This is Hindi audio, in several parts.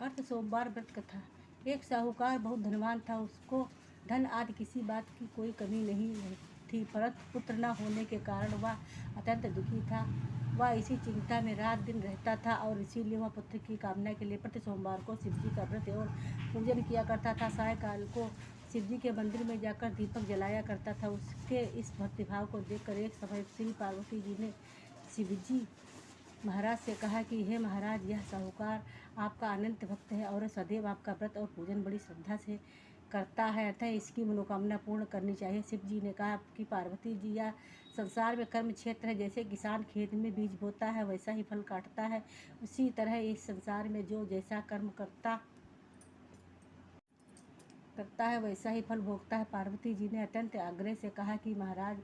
अर्थ सोमवार व्रत कथा। एक साहूकार बहुत धनवान था। उसको धन आदि किसी बात की कोई कमी नहीं थी, परंतु पुत्र न होने के कारण वह अत्यंत दुखी था। वह इसी चिंता में रात दिन रहता था और इसीलिए वह पुत्र की कामना के लिए प्रति सोमवार को शिव जी का व्रत और पूजन किया करता था। सायकाल को शिव जी के मंदिर में जाकर दीपक जलाया करता था। उसके इस भक्तिभाव को देखकर एक समय श्री पार्वती जी ने शिव जी महाराज से कहा कि हे महाराज, यह साहूकार आपका अनंत भक्त है और सदैव आपका व्रत और पूजन बड़ी श्रद्धा से करता है, अतः इसकी मनोकामना पूर्ण करनी चाहिए। शिव जी ने कहा कि पार्वती जी, यह संसार में कर्म क्षेत्र है। जैसे किसान खेत में बीज बोता है वैसा ही फल काटता है, उसी तरह इस संसार में जो जैसा कर्म करता है वैसा ही फल भोगता है। पार्वती जी ने अत्यंत आग्रह से कहा कि महाराज,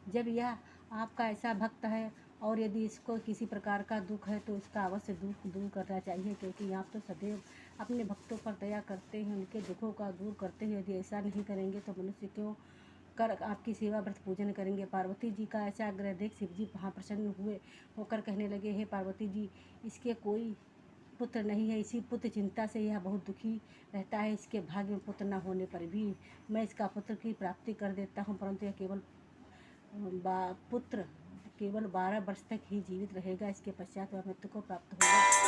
जब यह आपका ऐसा भक्त है और यदि इसको किसी प्रकार का दुख है तो इसका अवश्य दुख दूर करना चाहिए, क्योंकि आप तो सदैव अपने भक्तों पर दया करते हैं, उनके दुखों का दूर करते हैं। यदि ऐसा नहीं करेंगे तो मनुष्य क्यों कर आपकी सेवा व्रत पूजन करेंगे। पार्वती जी का ऐसा आग्रह देख शिव जी प्रसन्न होकर कहने लगे, हे पार्वती जी, इसके कोई पुत्र नहीं है, इसी पुत्र चिंता से यह बहुत दुखी रहता है। इसके भाग्य में पुत्र न होने पर भी मैं इसका पुत्र की प्राप्ति कर देता हूँ, परंतु यह पुत्र केवल 12 वर्ष तक ही जीवित रहेगा। इसके पश्चात वह मृत्यु को प्राप्त होगा।